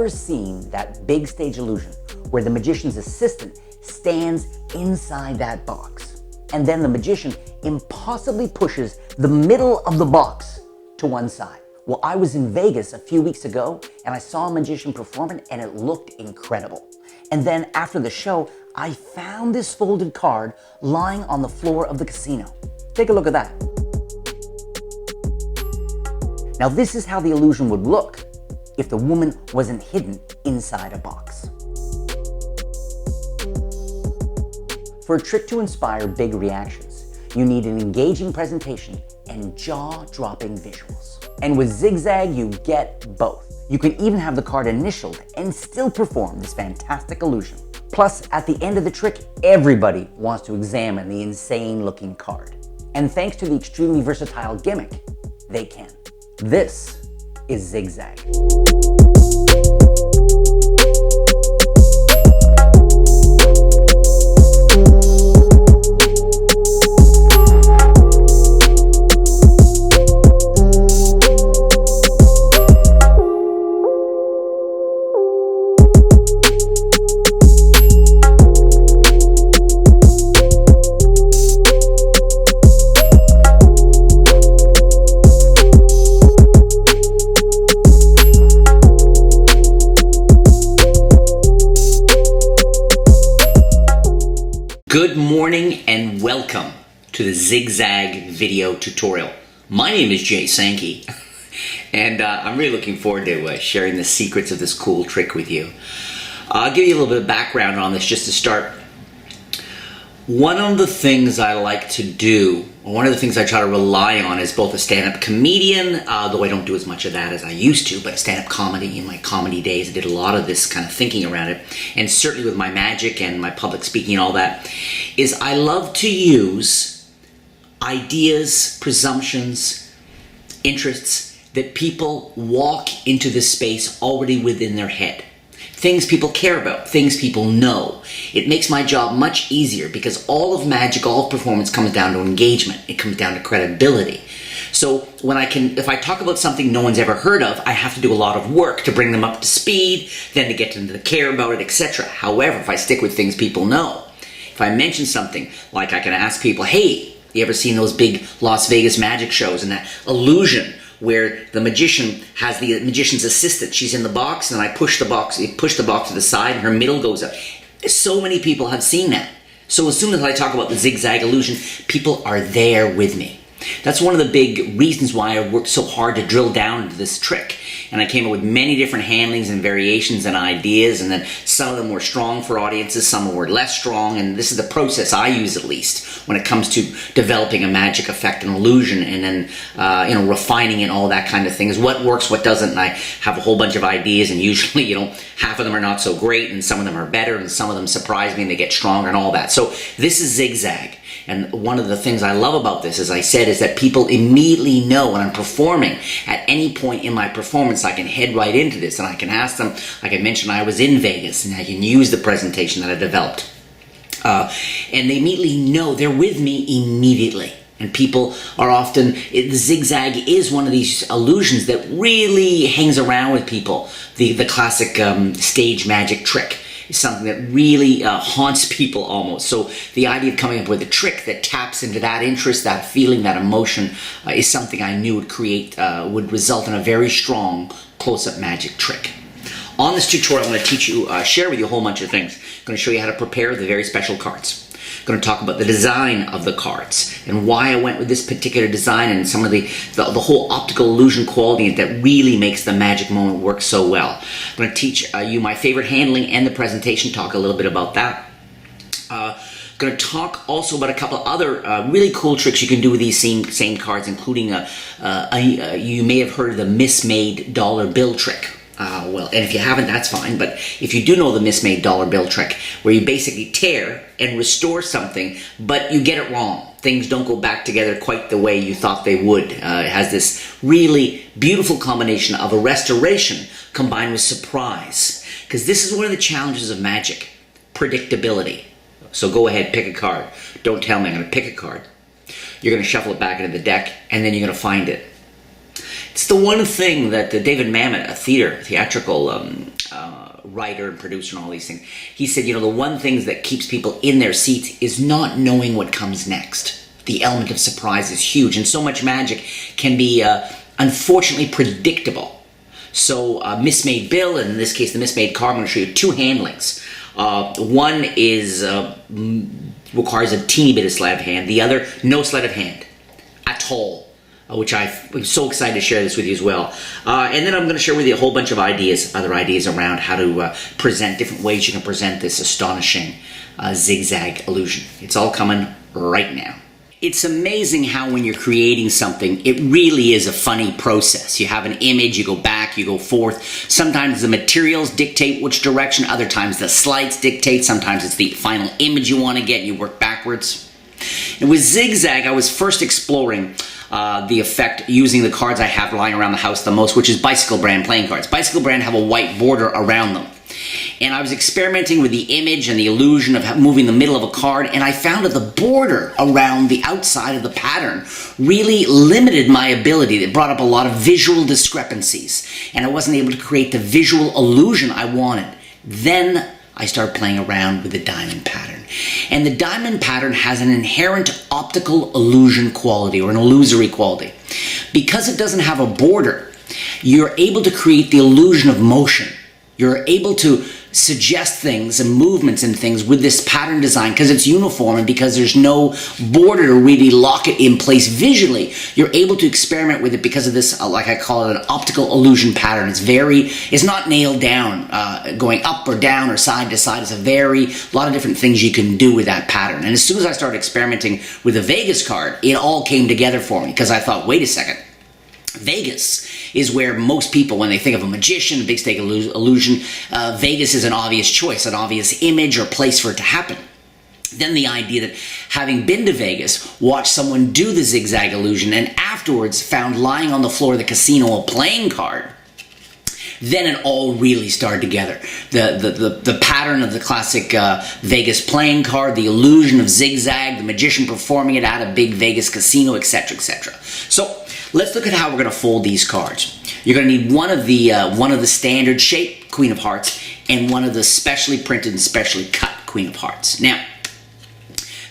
ever seen that big stage illusion where the magician's assistant stands inside that box and then the magician impossibly pushes the middle of the box to one side? Well, I was in Vegas a few weeks ago and I saw a magician perform it and it looked incredible. And then after the show, I found this folded card lying on the floor of the casino. Take a look at that. Now this is how the illusion would look if the woman wasn't hidden inside a box. For a trick to inspire big reactions, you need an engaging presentation and jaw-dropping visuals. And with Zig Zag, you get both. You can even have the card initialed and still perform this fantastic illusion. Plus, at the end of the trick, everybody wants to examine the insane-looking card. And thanks to the extremely versatile gimmick, they can. This is Zig Zag. Good morning and welcome to the Zig Zag video tutorial. My name is Jay Sankey and I'm really looking forward to sharing the secrets of this cool trick with you. I'll give you a little bit of background on this just to start. One of the things I like to do, or one of the things I try to rely on as both a stand-up comedian, though I don't do as much of that as I used to, but stand-up comedy, in my comedy days, I did a lot of this kind of thinking around it, and certainly with my magic and my public speaking and all that, is I love to use ideas, presumptions, interests that people walk into this space already within their head. Things people care about, things people know. It makes my job much easier because all of magic, all of performance comes down to engagement. It comes down to credibility. So when if I talk about something no one's ever heard of, I have to do a lot of work to bring them up to speed, then to get them to care about it, etc. However, if I stick with things people know, if I mention something like I can ask people, hey, you ever seen those big Las Vegas magic shows and that illusion where the magician has the magician's assistant, she's in the box, and I push the box to the side, and her middle goes up. So many people have seen that. So as soon as I talk about the Zig Zag illusion, people are there with me. That's one of the big reasons why I worked so hard to drill down into this trick. And I came up with many different handlings and variations and ideas, and then some of them were strong for audiences, some were less strong, and this is the process I use at least when it comes to developing a magic effect and illusion, and then refining it, all that kind of thing, is what works, what doesn't, and I have a whole bunch of ideas, and usually, half of them are not so great, and some of them are better, and some of them surprise me, and they get stronger and all that. So this is Zig Zag. And one of the things I love about this, as I said, is that people immediately know when I'm performing. At any point in my performance, I can head right into this and I can ask them, like I mentioned, I was in Vegas and I can use the presentation that I developed. And they immediately know, they're with me immediately. And people are often, the Zig Zag is one of these illusions that really hangs around with people. The classic stage magic trick is something that really haunts people almost. So the idea of coming up with a trick that taps into that interest, that feeling, that emotion is something I knew would result in a very strong close-up magic trick. On this tutorial, I'm going to share with you a whole bunch of things. I'm going to show you how to prepare the very special cards. I'm going to talk about the design of the cards and why I went with this particular design and some of the whole optical illusion quality that really makes the magic moment work so well. I'm going to teach you my favorite handling and the presentation, talk a little bit about that. Going to talk also about a couple of other really cool tricks you can do with these same cards, including you may have heard of the mismade dollar bill trick. Well, and if you haven't, that's fine, but if you do know the mismade dollar bill trick, where you basically tear and restore something, but you get it wrong. Things don't go back together quite the way you thought they would. It has this really beautiful combination of a restoration combined with surprise. Because this is one of the challenges of magic, predictability. So go ahead, pick a card. Don't tell me, I'm going to pick a card. You're going to shuffle it back into the deck, and then you're going to find it. It's the one thing that David Mamet, a theatrical writer and producer and all these things. He said, you know, the one thing that keeps people in their seats is not knowing what comes next. The element of surprise is huge, and so much magic can be unfortunately predictable. So mismade bill, and in this case the mismade card, I'm going to show you two handlings. One is requires a teeny bit of sleight of hand. The other, no sleight of hand at all, which I'm so excited to share this with you as well. And then I'm going to share with you a whole bunch of other ideas around how to present different ways you can present this astonishing zigzag illusion. It's all coming right now. It's amazing how when you're creating something, it really is a funny process. You have an image, you go back, you go forth. Sometimes the materials dictate which direction, other times the slides dictate, sometimes it's the final image you want to get and you work backwards. And with Zigzag, I was first exploring the effect using the cards I have lying around the house the most, which is Bicycle brand playing cards. Bicycle brand have a white border around them. And I was experimenting with the image and the illusion of moving the middle of a card, and I found that the border around the outside of the pattern really limited my ability. It brought up a lot of visual discrepancies, and I wasn't able to create the visual illusion I wanted. Then I started playing around with the diamond pattern. And the diamond pattern has an inherent optical illusion quality, or an illusory quality. Because it doesn't have a border, you're able to create the illusion of motion. You're able to suggest things and movements and things with this pattern design because it's uniform and because there's no border to really lock it in place visually. You're able to experiment with it because of this, like I call it, an optical illusion pattern. It's not nailed down, going up or down or side to side. It's a lot of different things you can do with that pattern. And as soon as I started experimenting with the Vegas card, it all came together for me because I thought, wait a second. Vegas is where most people, when they think of a magician, a big stake illusion, Vegas is an obvious choice, an obvious image or place for it to happen. Then the idea that having been to Vegas, watched someone do the zigzag illusion, and afterwards found lying on the floor of the casino a playing card, then it all really started together. The pattern of the classic Vegas playing card, the illusion of zigzag, the magician performing it at a big Vegas casino, etc., etc. So let's look at how we're going to fold these cards. You're going to need one of the standard shape Queen of Hearts and one of the specially printed and specially cut Queen of Hearts. Now,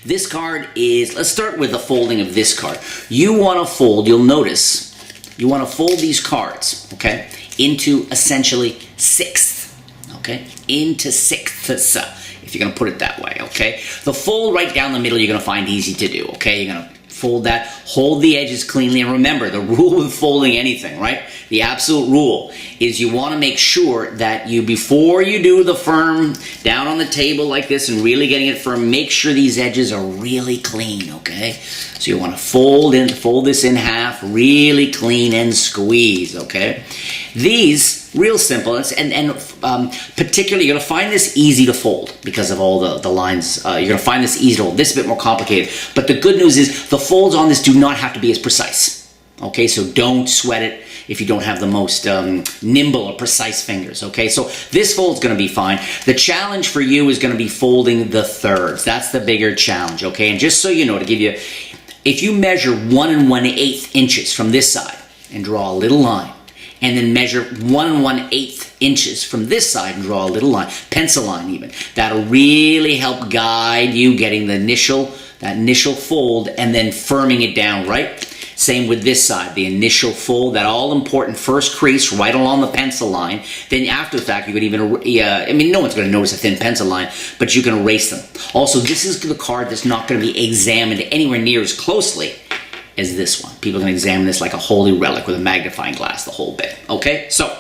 this card is, let's start with the folding of this card. You want to fold, you'll notice, you want to fold these cards, okay, into essentially sixths, okay, into sixths, if you're going to put it that way, okay. The fold right down the middle you're going to find easy to do, okay. You're going to fold that, hold the edges cleanly, and remember the rule with folding anything, right? The absolute rule is you want to make sure that before you do the firm down on the table like this and really getting it firm, make sure these edges are really clean, okay? So you want to fold this in half, really clean and squeeze, okay? These, real simple, and particularly you're going to find this easy to fold because of all the lines. You're going to find this easy to fold. This is a bit more complicated, but the good news is the folds on this do not have to be as precise, okay? So don't sweat it if you don't have the most nimble or precise fingers, okay? So this fold's going to be fine. The challenge for you is going to be folding the thirds. That's the bigger challenge, okay? And just so you know, to give you, if you measure 1 1/8 inches from this side and draw a little line, and then measure 1 1/8 inches from this side and draw a little line, pencil line even, that'll really help guide you getting that initial fold and then firming it down, right? Same with this side, the initial fold, that all-important first crease right along the pencil line. Then after the fact, you could even, no one's going to notice a thin pencil line, but you can erase them. Also, this is the card that's not going to be examined anywhere near as closely as this one. People can examine this like a holy relic with a magnifying glass, the whole bit. Okay, so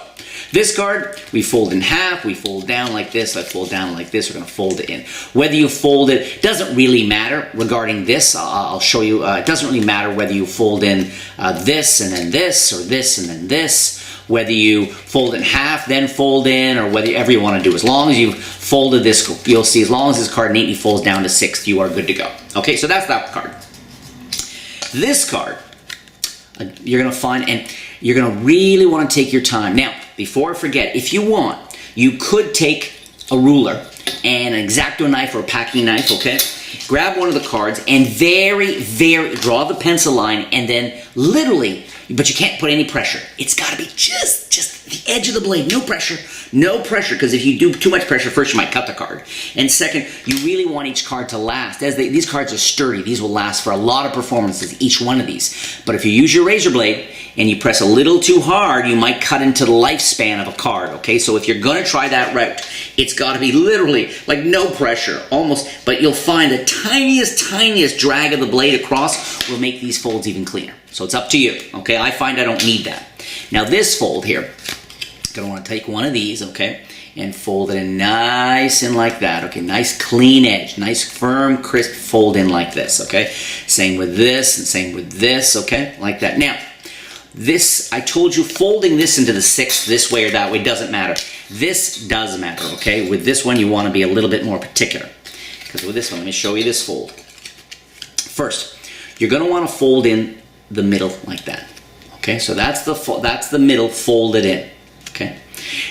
this card, we fold in half, we fold down like this, I fold down like this, we're going to fold it in. Whether you fold it, doesn't really matter regarding this. I'll show you, it doesn't really matter whether you fold in this and then this, or this and then this, whether you fold in half, then fold in, or whatever you want to do. As long as you've folded this, you'll see, as long as this card neatly folds down to sixth, you are good to go. Okay, so that's that card. This card, you're going to find, and you're going to really want to take your time. Now, before I forget, if you want, you could take a ruler and an X-Acto knife or a packing knife, okay? Grab one of the cards and very, draw the pencil line, and then literally, but you can't put any pressure. It's got to be just the edge of the blade, no pressure, because if you do too much pressure, first you might cut the card, and second, you really want each card to last. As these cards are sturdy, these will last for a lot of performances, each one of these. But if you use your razor blade and you press a little too hard, you might cut into the lifespan of a card, okay? So if you're gonna try that route, it's gotta be literally like no pressure, almost, but you'll find the tiniest drag of the blade across will make these folds even cleaner. So it's up to you, okay? I find I don't need that. Now this fold here, gonna want to take one of these, okay, and fold it in nice and like that, okay, nice clean edge, nice firm crisp fold in like this, okay. Same with this and same with this, okay, like that. Now this, I told you, folding this into the sixth this way or that way doesn't matter. This does matter, okay. With this one you want to be a little bit more particular, because with this one, let me show you this fold. First, you're gonna want to fold in the middle like that, okay. So that's the middle folded in. Okay,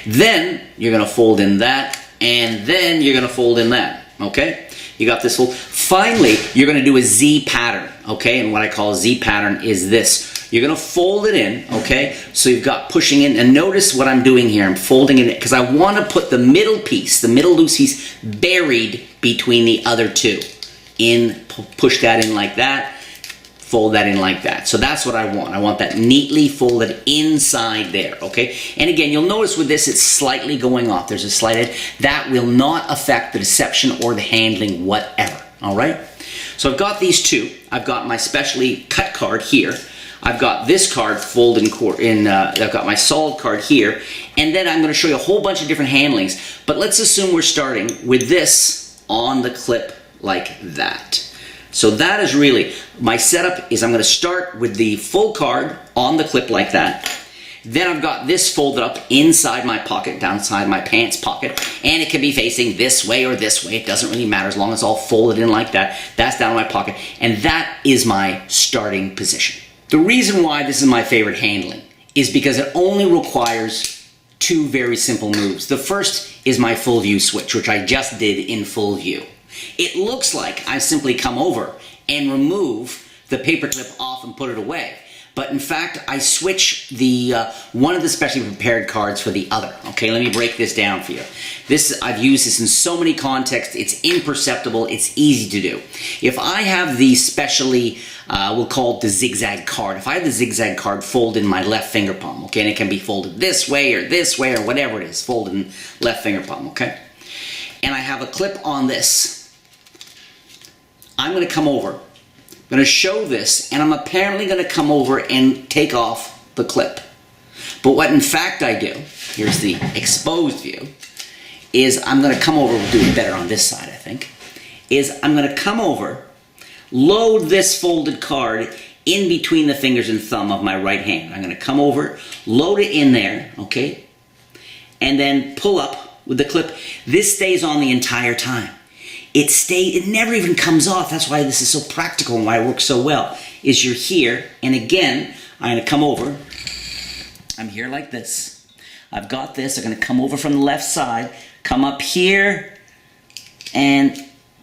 then you're gonna fold in that, and then you're gonna fold in that. Okay, you got this fold. Finally, you're gonna do a Z pattern. Okay, and what I call a Z pattern is this. You're gonna fold it in. Okay, so you've got pushing in, and notice what I'm doing here. I'm folding it because I want to put the middle piece, the middle loose piece, buried between the other two. Push that in like that. Fold that in like that. So that's what I want. I want that neatly folded inside there, okay? And again, you'll notice with this, it's slightly going off. There's a slight edge. That will not affect the deception or the handling whatever, all right? So I've got these two. I've got my specially cut card here. I've got this card folded I've got my solid card here. And then I'm gonna show you a whole bunch of different handlings. But let's assume we're starting with this on the clip like that. So that is really, my setup is I'm going to start with the full card on the clip like that. Then I've got this folded up inside my pocket, downside my pants pocket. And it can be facing this way or this way. It doesn't really matter as long as it's all folded in like that. That's down in my pocket. And that is my starting position. The reason why this is my favorite handling is because it only requires two very simple moves. The first is my full view switch, which I just did in full view. It looks like I simply come over and remove the paperclip off and put it away. But in fact, I switch the one of the specially prepared cards for the other. Okay, let me break this down for you. I've used this in so many contexts. It's imperceptible. It's easy to do. If I have the specially, we'll call it the Zig Zag card. If I have the Zig Zag card folded in my left finger palm, okay, and it can be folded this way or whatever it is, folded in left finger palm, okay? And I have a clip on this. I'm going to come over. I'm going to show this, and I'm apparently going to come over and take off the clip. But what in fact I do, here's the exposed view, is I'm going to come over, we'll do it better on this side I think, is I'm going to come over, load this folded card in between the fingers and thumb of my right hand. I'm going to come over, load it in there, okay, and then pull up with the clip. This stays on the entire time. It never even comes off. That's why this is so practical and why it works so well. Is you're here, and again, I'm going to come over. I'm here like this. I've got this. I'm going to come over from the left side, come up here, and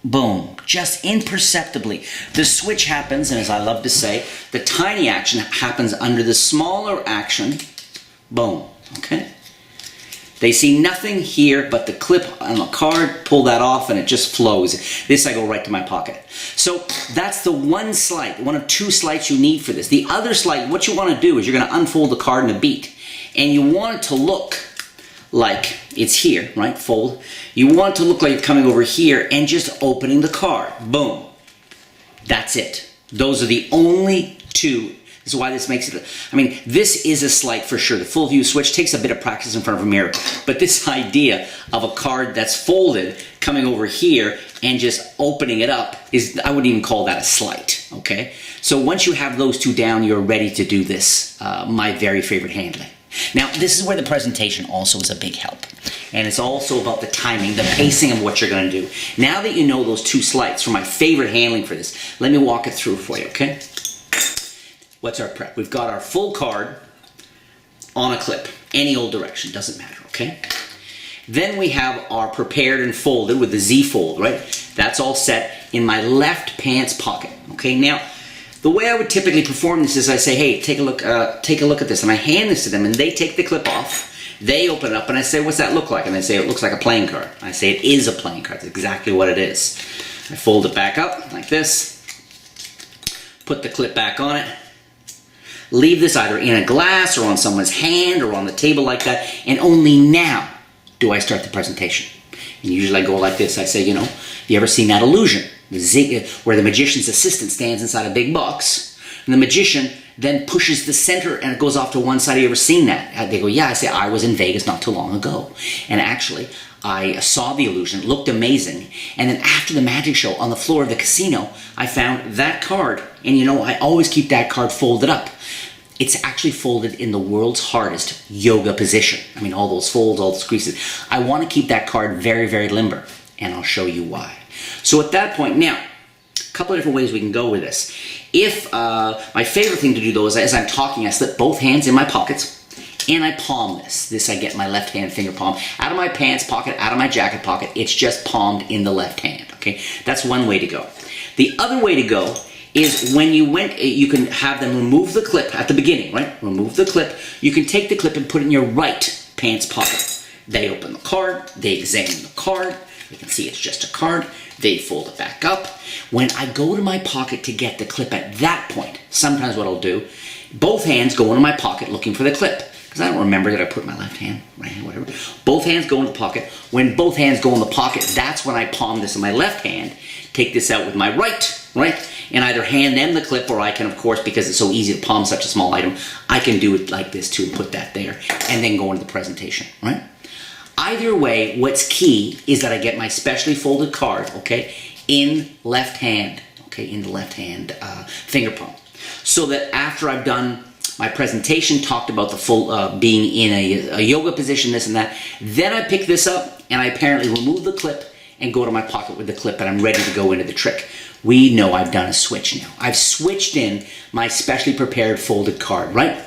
boom. Just imperceptibly. The switch happens, and as I love to say, the tiny action happens under the smaller action. Boom. Okay? They see nothing here but the clip on the card, pull that off, and it just flows. This I go right to my pocket. So that's the one sleight, one of two sleights you need for this. The other sleight, what you want to do is you're going to unfold the card in a beat. And you want it to look like it's here, right? Fold. You want it to look like you're coming over here and just opening the card. Boom. That's it. Those are the only two. This is why this makes it, I mean, this is a sleight for sure. The full view switch takes a bit of practice in front of a mirror. But this idea of a card that's folded, coming over here and just opening it up, is, I wouldn't even call that a sleight, okay? So once you have those two down, you're ready to do this, my very favorite handling. Now, this is where the presentation also is a big help. And it's also about the timing, the pacing of what you're going to do. Now that you know those two sleights for my favorite handling for this, let me walk it through for you, okay? What's our prep? We've got our full card on a clip, any old direction, doesn't matter, okay? Then we have our prepared and folded with the Z fold, right? That's all set in my left pants pocket, okay? Now, the way I would typically perform this is I say, hey, take a look at this, and I hand this to them, and they take the clip off. They open it up and I say, what's that look like? And they say, it looks like a playing card. I say, it is a playing card. It's exactly what it is. I fold it back up like this, put the clip back on it, leave this either in a glass or on someone's hand or on the table like that, and only now do I start the presentation. And usually I go like this. I say, you know, you ever seen that illusion? Where the magician's assistant stands inside a big box, and the magician then pushes the center and it goes off to one side. Have you ever seen that? They go, yeah. I say, I was in Vegas not too long ago. And actually, I saw the illusion. It looked amazing. And then after the magic show on the floor of the casino, I found that card. And you know, I always keep that card folded up. It's actually folded in the world's hardest yoga position. I mean, all those folds, all those creases. I want to keep that card very, very limber. And I'll show you why. So at that point, now, a couple of different ways we can go with this. If my favorite thing to do though is as I'm talking, I slip both hands in my pockets and I palm this. This I get my left hand finger palm out of my pants pocket, out of my jacket pocket. It's just palmed in the left hand. Okay, that's one way to go. The other way to go is when you can have them remove the clip at the beginning, right? Remove the clip. You can take the clip and put it in your right pants pocket. They open the card. They examine the card. You can see it's just a card. They fold it back up. When I go to my pocket to get the clip at that point, sometimes what I'll do, both hands go into my pocket looking for the clip. Because I don't remember that I put my left hand, right hand, whatever. Both hands go in the pocket. When both hands go in the pocket, that's when I palm this in my left hand, take this out with my right, and either hand them the clip, or I can, of course, because it's so easy to palm such a small item, I can do it like this too and put that there, and then go into the presentation, right? Either way, what's key is that I get my specially folded card, okay, in left hand, okay, in the left hand finger palm. So that after I've done my presentation, talked about the full being in a yoga position, this and that, then I pick this up and I apparently remove the clip and go to my pocket with the clip and I'm ready to go into the trick. We know I've done a switch now. I've switched in my specially prepared folded card, right?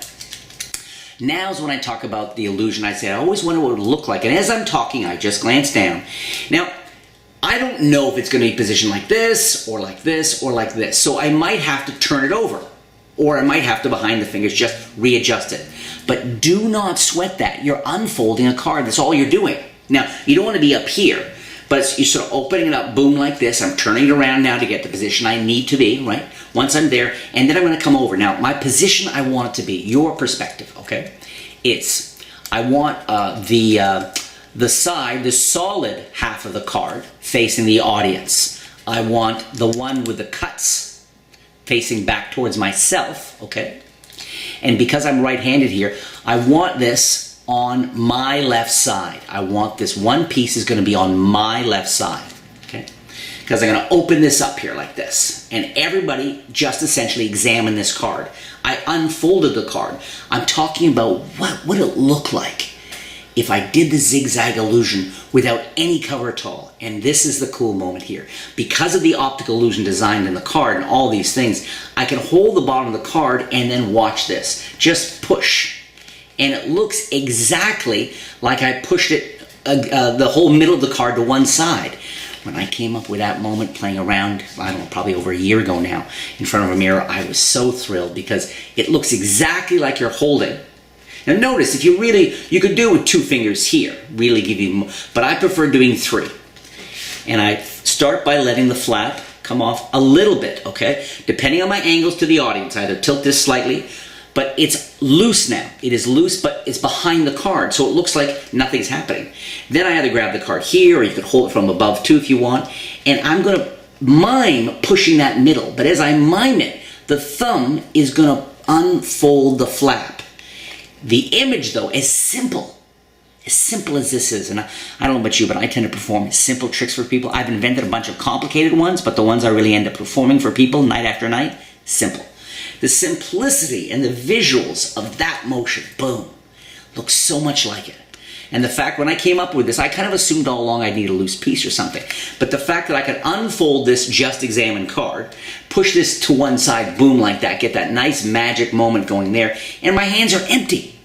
Now's when I talk about the illusion. I say, I always wonder what it would look like. And as I'm talking, I just glance down. Now, I don't know if it's going to be positioned like this, or like this, or like this. So I might have to turn it over. Or I might have to, behind the fingers, just readjust it. But do not sweat that. You're unfolding a card. That's all you're doing. Now, you don't want to be up here. But you're sort of opening it up, boom, like this. I'm turning it around now to get the position I need to be, right? Once I'm there, and then I'm going to come over. Now, my position I want it to be, your perspective, okay? I want the side, the solid half of the card facing the audience. I want the one with the cuts facing back towards myself, okay? And because I'm right-handed here, I want this on my left side. I want this one piece is going to be on my left side, okay? Because I'm going to open this up here like this. And everybody just essentially examine this card. I unfolded the card. I'm talking about what would it look like if I did the zigzag illusion without any cover at all. And this is the cool moment here. Because of the optical illusion designed in the card and all these things, I can hold the bottom of the card and then watch this. Just push. And it looks exactly like I pushed it, the whole middle of the card to one side. When I came up with that moment playing around, I don't know, probably over a year ago now, in front of a mirror, I was so thrilled because it looks exactly like you're holding. Now notice, if you could do it with 2 fingers here, really give you, but I prefer doing 3. And I start by letting the flap come off a little bit, okay? Depending on my angles to the audience, I either tilt this slightly, but it's loose now. It is loose, but it's behind the card, so it looks like nothing's happening. Then I either grab the card here, or you could hold it from above too if you want, and I'm going to mime pushing that middle. But as I mime it, the thumb is going to unfold the flap. The image, though, is simple. As simple as this is, and I don't know about you, but I tend to perform simple tricks for people. I've invented a bunch of complicated ones, but the ones I really end up performing for people night after night, simple. The simplicity and the visuals of that motion, boom, looks so much like it. And the fact when I came up with this, I kind of assumed all along I'd need a loose piece or something. But the fact that I could unfold this just examined card, push this to one side, boom, like that, get that nice magic moment going there, and my hands are empty.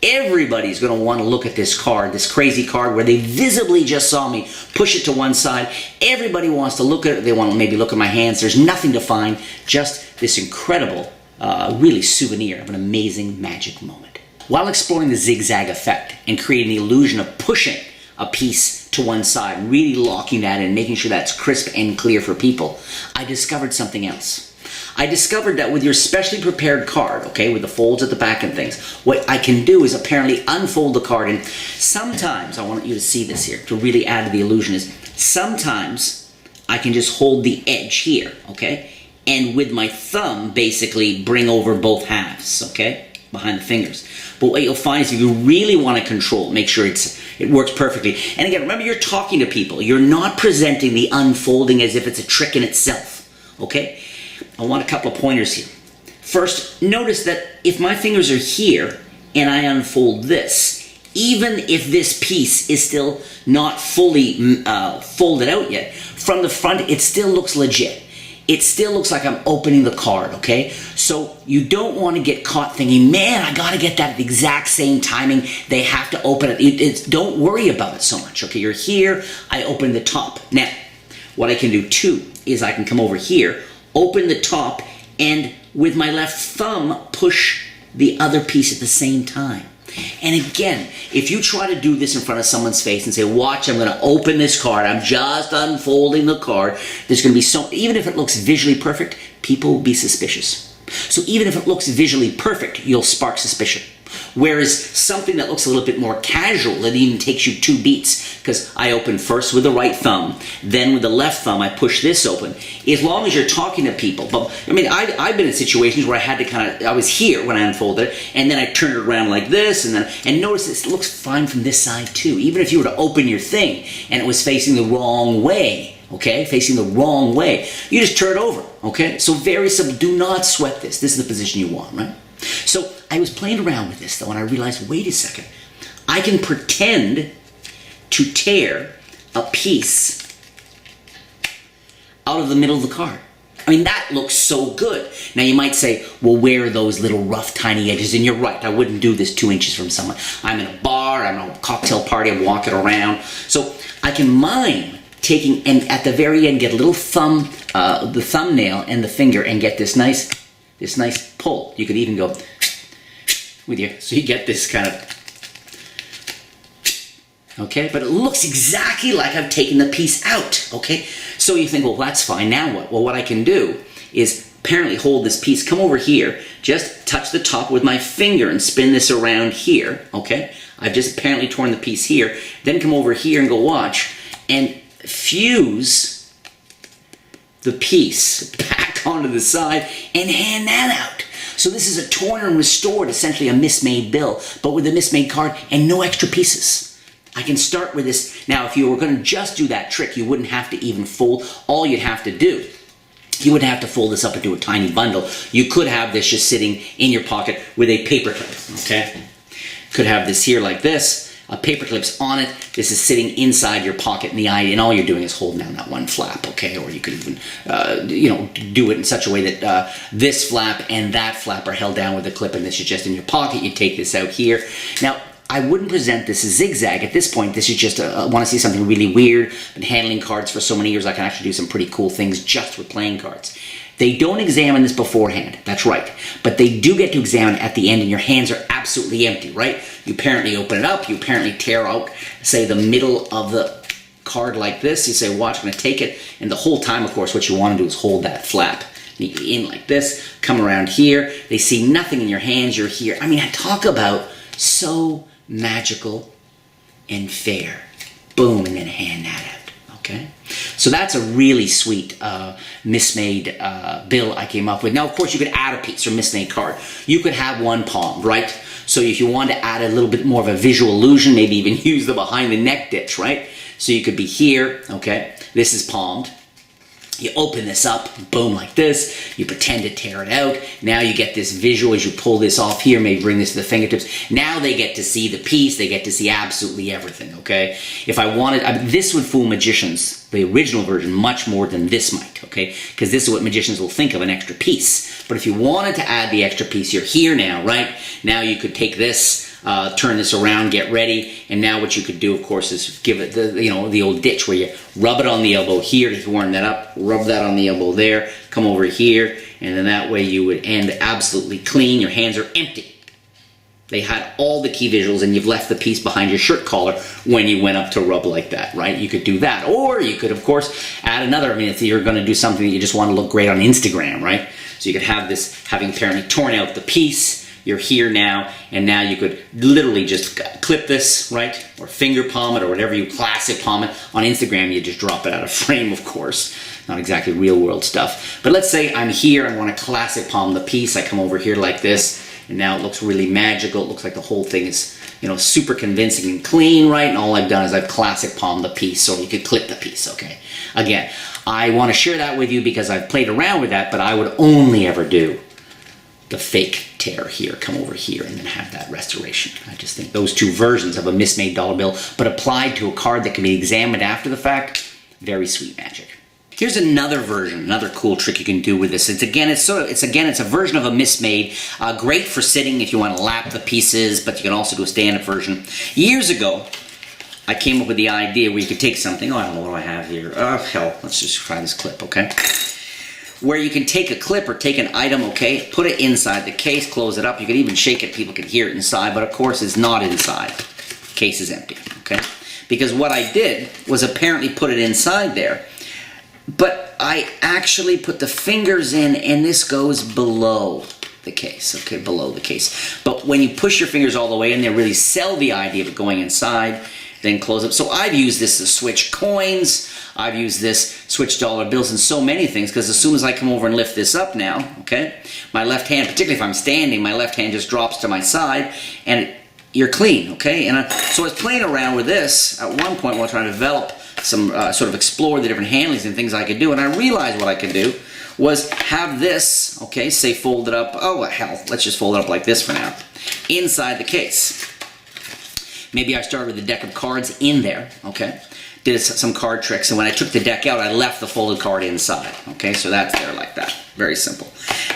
Everybody's going to want to look at this card, this crazy card where they visibly just saw me push it to one side. Everybody wants to look at it. They want to maybe look at my hands. There's nothing to find, just this incredible, really souvenir of an amazing magic moment. while exploring the zigzag effect and creating the illusion of pushing a piece to one side, really locking that in, making sure that's crisp and clear for people, I discovered something else. I discovered that with your specially prepared card, okay, with the folds at the back and things, what I can do is apparently unfold the card, and sometimes, I want you to see this here, to really add to the illusion, is sometimes I can just hold the edge here, okay, and with my thumb basically bring over both halves, okay, behind the fingers. But what you'll find is if you really want to control, make sure it works perfectly. And again, remember, you're talking to people. You're not presenting the unfolding as if it's a trick in itself, okay? I want a couple of pointers here. First, notice that if my fingers are here and I unfold this, even if this piece is still not fully folded out yet, from the front it still looks legit. It still looks like I'm opening the card, okay? So you don't want to get caught thinking, man, I got to get that at the exact same timing. They have to open it. Don't worry about it so much, okay? You're here, I open the top. Now, what I can do too is I can come over here, open the top, and with my left thumb, push the other piece at the same time. And again, if you try to do this in front of someone's face and say, watch, I'm going to open this card, I'm just unfolding the card, there's going to be even if it looks visually perfect, people will be suspicious. So even if it looks visually perfect, you'll spark suspicion. Whereas something that looks a little bit more casual, that even takes you 2 beats, because I open first with the right thumb, then with the left thumb I push this open. As long as you're talking to people, but I mean, I've been in situations where I had to I was here when I unfolded it, and then I turned it around like this, and notice this looks fine from this side too. Even if you were to open your thing and it was facing the wrong way, okay, facing the wrong way, you just turn it over, okay? So very simple. Do not sweat this. This is the position you want, right? So I was playing around with this though, and I realized, wait a second, I can pretend to tear a piece out of the middle of the card. I mean, that looks so good. Now you might say, well, where are those little rough, tiny edges? And you're right, I wouldn't do this 2 inches from someone. I'm in a bar, I'm at a cocktail party, I'm walking around. So I can mime taking, and at the very end, get a little thumb, the thumbnail and the finger, and get this nice pull. You could even go with you, so you get this kind of, okay, but it looks exactly like I've taken the piece out, okay? So you think, well, that's fine, now what? Well, what I can do is apparently hold this piece, come over here, just touch the top with my finger and spin this around here, okay? I've just apparently torn the piece here, then come over here and go watch, and fuse the piece back onto the side and hand that out. So this is a torn and restored, essentially a mismade bill, but with a mismade card and no extra pieces. I can start with this. Now, if you were going to just do that trick, you wouldn't have to even fold. All you'd have to do, you wouldn't have to fold this up into a tiny bundle. You could have this just sitting in your pocket with a paper clip, okay? Could have this here like this. A paper clip's on it. This is sitting inside your pocket, and all you're doing is holding down that one flap, okay? Or you could even, do it in such a way that this flap and that flap are held down with a clip, and this is just in your pocket. You take this out here. Now, I wouldn't present this as zigzag at this point. This is just I want to see something really weird. Been handling cards for so many years, I can actually do some pretty cool things just with playing cards. They don't examine this beforehand, that's right. But they do get to examine at the end, and your hands are absolutely empty, right? You apparently open it up, you apparently tear out, say, the middle of the card like this. You say, watch, I'm going to take it. And the whole time, of course, what you want to do is hold that flap in like this, come around here. They see nothing in your hands, you're here. I mean, I talk about so magical and fair. Boom, and then hand that out, okay? So that's a really sweet mismade bill I came up with. Now, of course, you could add a piece or mismade card. You could have one palmed, right? So if you want to add a little bit more of a visual illusion, maybe even use the behind the neck ditch, right? So you could be here, okay? This is palmed. You open this up, boom, like this. You pretend to tear it out. Now you get this visual as you pull this off here, maybe bring this to the fingertips. Now they get to see the piece. They get to see absolutely everything, okay? If I wanted, this would fool magicians, the original version, much more than this might, okay? Because this is what magicians will think of, an extra piece. But if you wanted to add the extra piece, you're here now, right? Now you could take this, turn this around, get ready, and now what you could do, of course, is give it the old ditch where you rub it on the elbow here to warm that up, rub that on the elbow there, come over here, and then that way you would end absolutely clean. Your hands are empty. They had all the key visuals, and you've left the piece behind your shirt collar when you went up to rub like that, right? You could do that. Or you could, of course, add another. I mean, if you're going to do something that you just want to look great on Instagram, right? So you could have this, having apparently torn out the piece, you're here now, and now you could literally just clip this, right? Or finger palm it, or whatever you classic palm it. On Instagram, you just drop it out of frame, of course. Not exactly real world stuff. But let's say I'm here, I want to classic palm the piece. I come over here like this. And now it looks really magical. It looks like the whole thing is, you know, super convincing and clean, right? And all I've done is I've classic palmed the piece, or you could clip the piece, okay? Again, I want to share that with you because I've played around with that, but I would only ever do the fake tear here, come over here, and then have that restoration. I just think those two versions of a mismade dollar bill, but applied to a card that can be examined after the fact, very sweet magic. Here's another version, another cool trick you can do with this. It's a version of a mismade, great for sitting if you want to lap the pieces, but you can also do a stand-up version. Years ago, I came up with the idea where you could take something. Oh, I don't know what do I have here. Oh, hell, let's just try this clip, okay? Where you can take a clip or take an item, okay, put it inside the case, close it up. You can even shake it, people can hear it inside, but of course it's not inside. The case is empty, okay? Because what I did was apparently put it inside there. But I actually put the fingers in, and this goes below the case, okay, below the case. But when you push your fingers all the way in there, really sell the idea of it going inside, then close up. So I've used this to switch coins. I've used this switch dollar bills and so many things, because as soon as I come over and lift this up now, okay, my left hand, particularly if I'm standing, my left hand just drops to my side, and you're clean, okay? And so I was playing around with this at one point while trying to develop some, sort of explore the different handlings and things I could do, and I realized what I could do was have this, okay, say fold it up, oh hell, let's just fold it up like this for now, inside the case. Maybe I started with a deck of cards in there, okay, did some card tricks, and when I took the deck out, I left the folded card inside, okay, so that's there like that, very simple.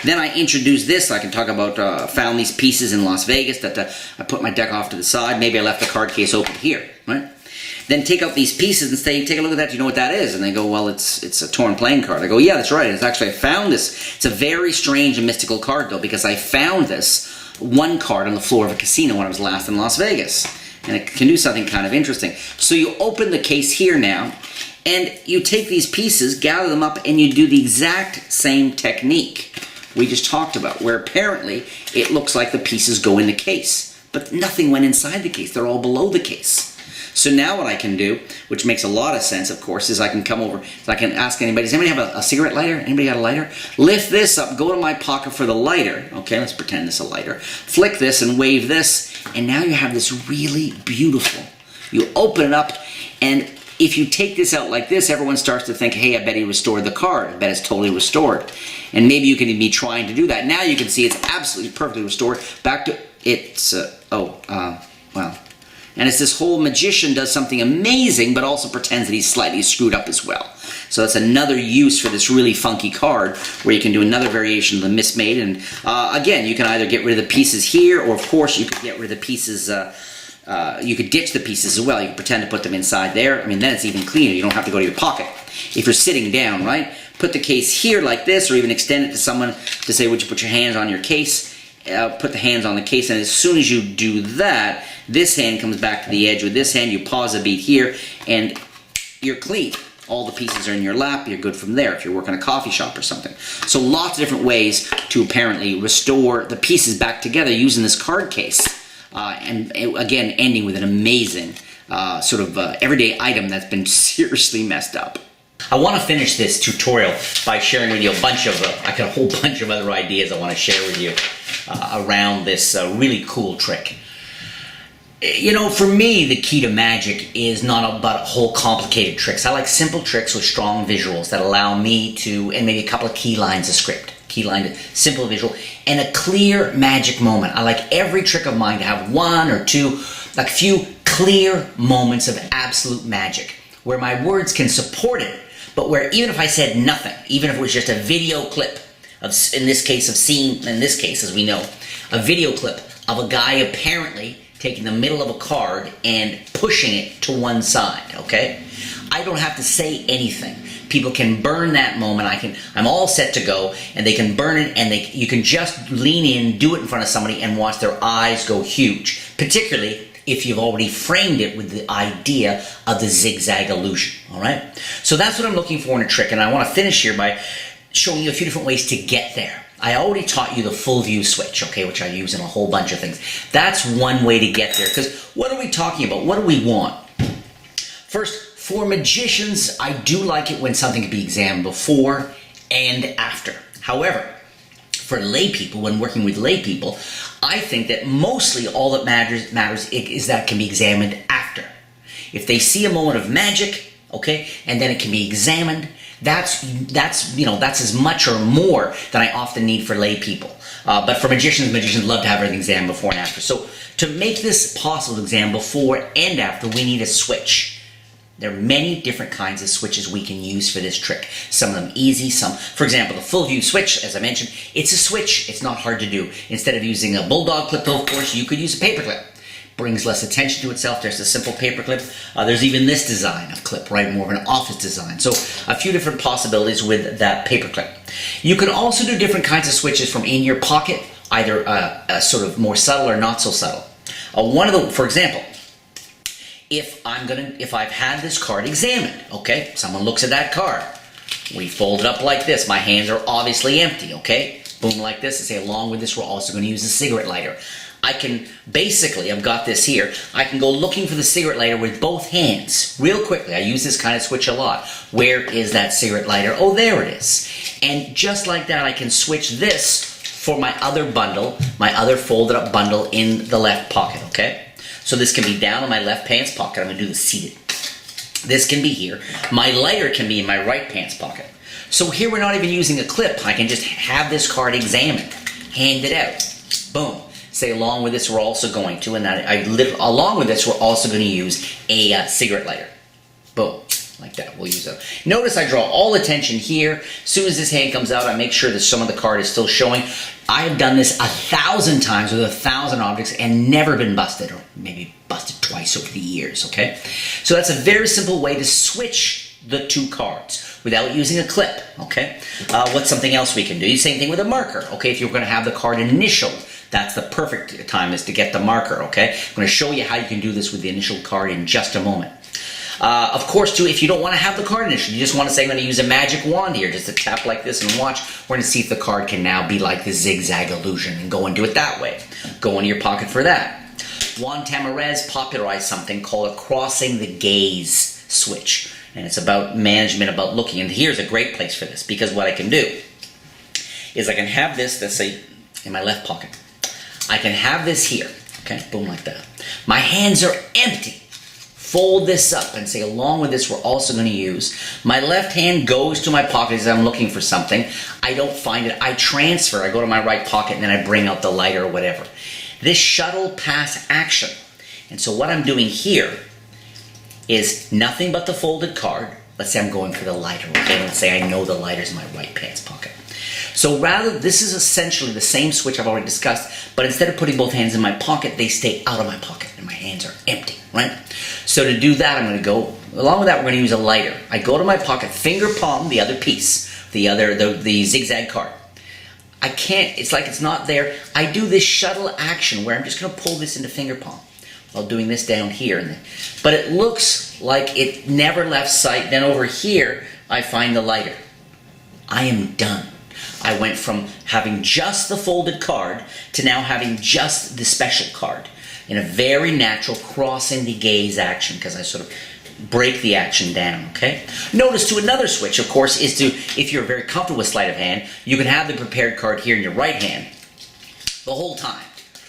Then I introduced this. I can talk about, found these pieces in Las Vegas that I put my deck off to the side. Maybe I left the card case open here, right? Then take out these pieces and say, take a look at that. Do you know what that is? And they go, well, it's a torn playing card. I go, yeah, that's right. It's actually, I found this. It's a very strange and mystical card, though, because I found this one card on the floor of a casino when I was last in Las Vegas. And it can do something kind of interesting. So you open the case here now, and you take these pieces, gather them up, and you do the exact same technique we just talked about, where apparently it looks like the pieces go in the case, but nothing went inside the case. They're all below the case. So now what I can do, which makes a lot of sense, of course, is I can come over, so I can ask anybody, does anybody have a cigarette lighter? Anybody got a lighter? Lift this up, go to my pocket for the lighter. Okay, let's pretend this is a lighter. Flick this and wave this, and now you have this really beautiful. You open it up, and if you take this out like this, everyone starts to think, hey, I bet he restored the card. I bet it's totally restored. And maybe you can be trying to do that. Now you can see it's absolutely perfectly restored. Back to, wow. And it's this whole magician does something amazing, but also pretends that he's slightly screwed up as well. So that's another use for this really funky card, where you can do another variation of the mismade. And again, you can either get rid of the pieces here, or of course you could get rid of the pieces, you could ditch the pieces as well. You can pretend to put them inside there. I mean, then it's even cleaner. You don't have to go to your pocket. If you're sitting down, right, put the case here like this, or even extend it to someone to say, would you put your hands on your case? Put the hands on the case, and as soon as you do that, this hand comes back to the edge with this hand. You pause a beat here, and you're clean. All the pieces are in your lap. You're good from there if you're working a coffee shop or something. So lots of different ways to apparently restore the pieces back together using this card case. And again, ending with an amazing everyday item that's been seriously messed up. I want to finish this tutorial by sharing with you a bunch of, I got a whole bunch of other ideas I want to share with you around this really cool trick. You know, for me, the key to magic is not about whole complicated tricks. I like simple tricks with strong visuals that allow me to, and maybe a couple of key lines of script. Key line, simple visual, and a clear magic moment. I like every trick of mine to have one or two, like a few clear moments of absolute magic, where my words can support it, but where even if I said nothing, even if it was just a video clip, of, in this case, as we know, a video clip of a guy apparently taking the middle of a card and pushing it to one side, okay? I don't have to say anything. People can burn that moment. I'm all set to go, and they can burn it, and you can just lean in, do it in front of somebody, and watch their eyes go huge. Particularly if you've already framed it with the idea of the zigzag illusion. All right. So that's what I'm looking for in a trick, and I want to finish here by showing you a few different ways to get there. I already taught you the full view switch, okay, which I use in a whole bunch of things. That's one way to get there, because what are we talking about? What do we want? First, for magicians, I do like it when something can be examined before and after. However, for lay people, when working with lay people, I think that mostly all that matters is that it can be examined after. If they see a moment of magic, okay, and then it can be examined, that's as much or more than I often need for lay people. But for magicians love to have everything examined before and after. So to make this possible to examine before and after, we need a switch. There are many different kinds of switches we can use for this trick. Some of them easy, some, for example, the full view switch, as I mentioned, it's a switch. It's not hard to do. Instead of using a bulldog clip, though, of course, you could use a paper clip. Brings less attention to itself. There's a simple paper clip. There's even this design of clip, right? More of an office design. So a few different possibilities with that paper clip. You can also do different kinds of switches from in your pocket, either sort of more subtle or not so subtle. For example, if I've had this card examined, okay, someone looks at that card, we fold it up like this. My hands are obviously empty, okay? Boom, like this, and say along with this, we're also going to use a cigarette lighter. I can basically, I've got this here, I can go looking for the cigarette lighter with both hands real quickly. I use this kind of switch a lot. Where is that cigarette lighter? Oh, there it is. And just like that, I can switch this for my other bundle, my other folded up bundle in the left pocket, okay? So this can be down in my left pants pocket. I'm going to do this seated. This can be here. My lighter can be in my right pants pocket. So here we're not even using a clip. I can just have this card examined, hand it out, boom. Say along with this we're also going to, and along with this we're also going to use a cigarette lighter. Boom, like that. We'll use it. Notice I draw all attention here. As soon as this hand comes out, I make sure that some of the card is still showing. I have done this 1,000 times with 1,000 objects and never been busted, or maybe busted twice over the years, okay? So that's a very simple way to switch the two cards without using a clip, okay? What's something else we can do? Same thing with a marker, okay? If you're going to have the card initialed, that's the perfect time is to get the marker, okay? I'm going to show you how you can do this with the initial card in just a moment. Of course, too, if you don't want to have the card initial, you just want to say I'm going to use a magic wand here, just to tap like this and watch. We're going to see if the card can now be like the zigzag illusion and go and do it that way. Go into your pocket for that. Juan Tamarez popularized something called a crossing the gaze switch. And it's about management, about looking. And here's a great place for this, because what I can do is I can have this, let's say, in my left pocket. I can have this here, okay, boom, like that. My hands are empty. Fold this up and say along with this we're also going to use. My left hand goes to my pocket as I'm looking for something. I don't find it. I transfer. I go to my right pocket and then I bring out the lighter or whatever. This shuttle pass action. And so what I'm doing here is nothing but the folded card. Let's say I'm going for the lighter, okay? Let's say I know the lighter's in my right pants pocket. So this is essentially the same switch I've already discussed, but instead of putting both hands in my pocket, they stay out of my pocket and my hands are empty, right? So to do that, I'm going to go, along with that, we're going to use a lighter. I go to my pocket, finger palm the other piece, the zigzag card. I can't, it's like it's not there. I do this shuttle action where I'm just going to pull this into finger palm while doing this down here. But it looks like it never left sight. Then over here, I find the lighter. I am done. I went from having just the folded card to now having just the special card in a very natural crossing the gaze action, because I sort of break the action down, okay? Notice to another switch, of course, is to, if you're very comfortable with sleight of hand, you can have the prepared card here in your right hand the whole time.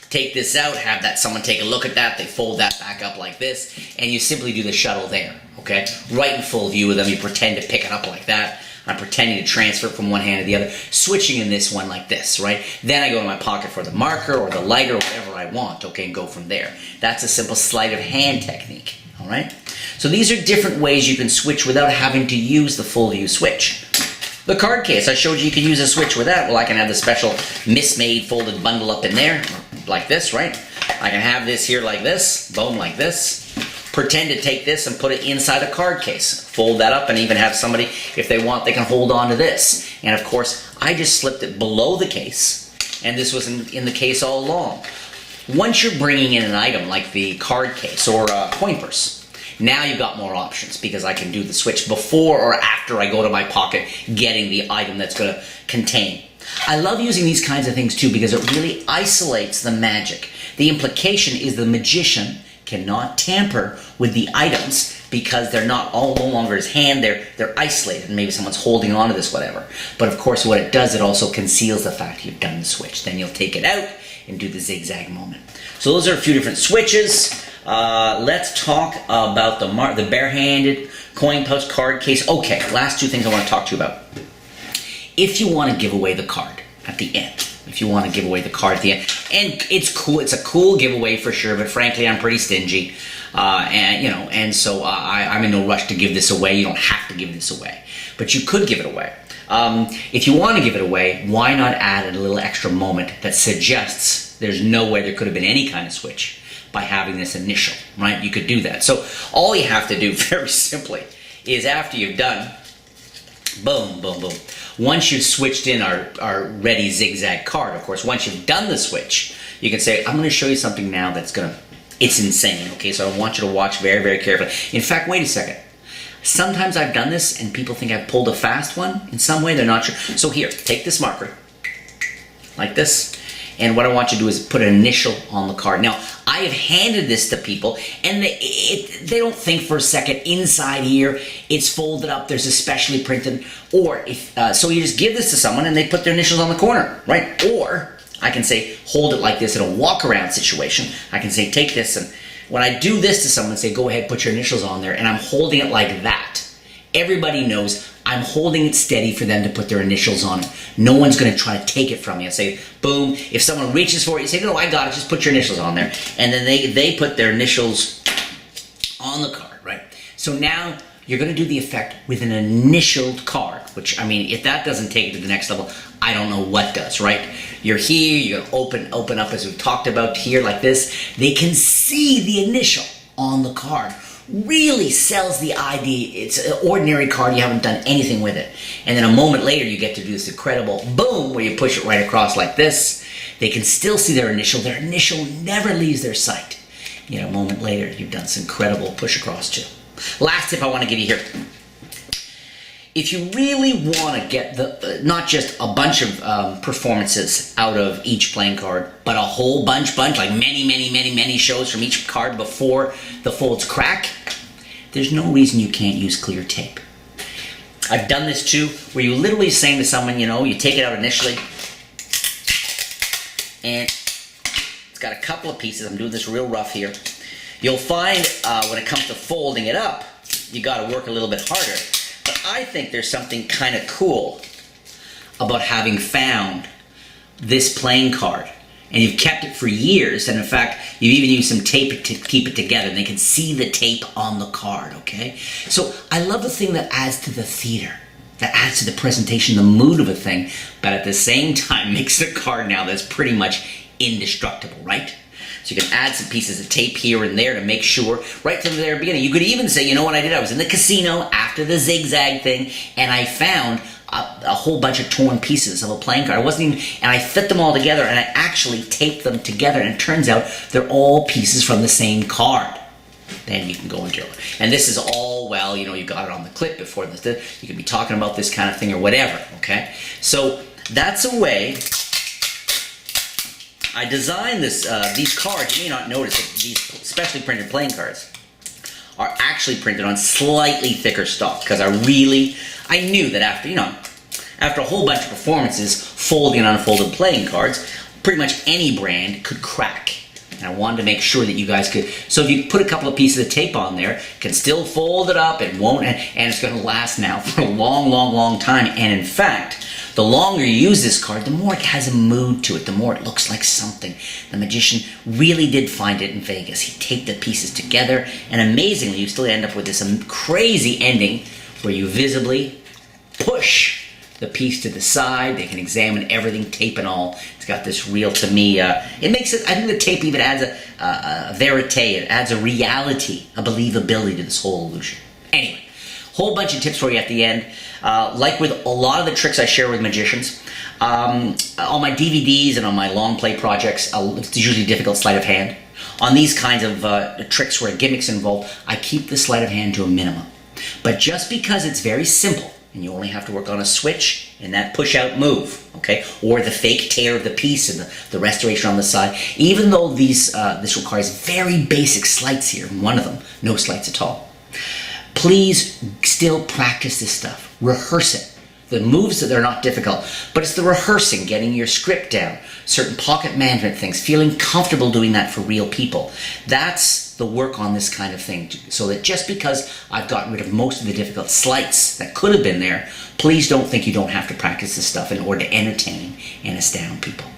Take this out, have that someone take a look at that, they fold that back up like this, and you simply do the shuttle there, okay? Right in full view of them, you pretend to pick it up like that. I'm pretending to transfer it from one hand to the other, switching in this one like this, right? Then I go to my pocket for the marker or the lighter or whatever I want, okay, and go from there. That's a simple sleight of hand technique, all right? So these are different ways you can switch without having to use the full view switch. The card case, I showed you can use a switch with that. Well, I can have the special mismade folded bundle up in there, like this, right? I can have this here like this, boom, like this. pretend to take this and put it inside a card case. Fold that up and even have somebody, if they want, they can hold on to this. And of course, I just slipped it below the case, and this was in the case all along. Once you're bringing in an item like the card case or a coin purse, now you've got more options because I can do the switch before or after I go to my pocket getting the item that's going to contain. I love using these kinds of things too because it really isolates the magic. The implication is the magician cannot tamper with the items because they're not all no longer his hand, they're isolated. Maybe someone's holding on to this, whatever. But of course what it does, it also conceals the fact you've done the switch. Then you'll take it out and do the zigzag moment. So those are a few different switches. Let's talk about the barehanded coin purse card case. Okay, last two things I want to talk to you about. If you want to give away the card at the end, and it's cool, it's a cool giveaway for sure, but frankly I'm pretty stingy, and so I'm in no rush to give this away. You don't have to give this away, but you could give it away. If you want to give it away, why not add a little extra moment that suggests there's no way there could have been any kind of switch by having this initial, right? You could do that. So all you have to do very simply is after you've done, boom, boom, boom. Once you've switched in our ready zigzag card, of course, once you've done the switch, you can say, I'm going to show you something now that's it's insane, okay? So I want you to watch very, very carefully. In fact, wait a second. Sometimes I've done this and people think I've pulled a fast one. In some way, they're not sure. So here, take this marker, like this, and what I want you to do is put an initial on the card. Now, I have handed this to people, and they don't think for a second. Inside here, it's folded up. There's a specially printed, or so you just give this to someone, and they put their initials on the corner, right? Or I can say, hold it like this in a walk-around situation. I can say, take this, and when I do this to someone, say, go ahead, put your initials on there, and I'm holding it like that. Everybody knows I'm holding it steady for them to put their initials on it. No one's going to try to take it from you. I say, boom. If someone reaches for it, you say, no, I got it. Just put your initials on there. And then they put their initials on the card, right? So now you're going to do the effect with an initialed card, which, I mean, if that doesn't take it to the next level, I don't know what does, right? You're here, you're going to open up as we talked about here like this. They can see the initial on the card. Really sells the idea. It's an ordinary card, you haven't done anything with it. And then a moment later you get to do this incredible boom where you push it right across like this. They can still see their initial never leaves their sight. A moment later you've done this incredible push across too. Last tip I want to give you here. If you really want to get not just a bunch of performances out of each playing card, but a whole bunch, like many shows from each card before the folds crack, there's no reason you can't use clear tape. I've done this too, where you literally saying to someone, you take it out initially, and it's got a couple of pieces. I'm doing this real rough here. You'll find when it comes to folding it up, you got to work a little bit harder. But I think there's something kind of cool about having found this playing card. And you've kept it for years, and in fact, you've even used some tape to keep it together, and they can see the tape on the card, okay? So I love the thing that adds to the theater, that adds to the presentation, the mood of a thing, but at the same time makes the card now that's pretty much indestructible, right? So you can add some pieces of tape here and there to make sure, right from the very beginning. You could even say, you know what I did? I was in the casino after the zigzag thing, and I found a whole bunch of torn pieces of a playing card. And I fit them all together, and I actually taped them together, and it turns out they're all pieces from the same card. Then you can go into it. And this is all, well, you got it on the clip before this. You could be talking about this kind of thing or whatever, okay? So that's a way. I designed these cards. You may not notice that these specially printed playing cards are actually printed on slightly thicker stock because I knew that after a whole bunch of performances, folding and unfolded playing cards, pretty much any brand could crack. And I wanted to make sure that you guys could. So if you put a couple of pieces of tape on there, can still fold it up. It won't, and it's going to last now for a long time. And in fact, the longer you use this card, the more it has a mood to it, the more it looks like something. The magician really did find it in Vegas. He taped the pieces together, and amazingly, you still end up with this crazy ending where you visibly push the piece to the side. They can examine everything, tape and all. It's got this real, to me, it makes it, I think the tape even adds a verite, it adds a reality, a believability to this whole illusion. Anyway, whole bunch of tips for you at the end. Like with a lot of the tricks I share with magicians, on my DVDs and on my long play projects, it's usually difficult sleight of hand. On these kinds of tricks where gimmicks involved, I keep the sleight of hand to a minimum. But just because it's very simple, and you only have to work on a switch and that push-out move, okay, or the fake tear of the piece and the restoration on the side, even though this requires very basic sleights here, one of them, no sleights at all, please still practice this stuff. Rehearse it. The moves, that they're not difficult, but it's the rehearsing, getting your script down, certain pocket management things, feeling comfortable doing that for real people. That's the work on this kind of thing, so that just because I've gotten rid of most of the difficult sleights that could have been there, please don't think you don't have to practice this stuff in order to entertain and astound people.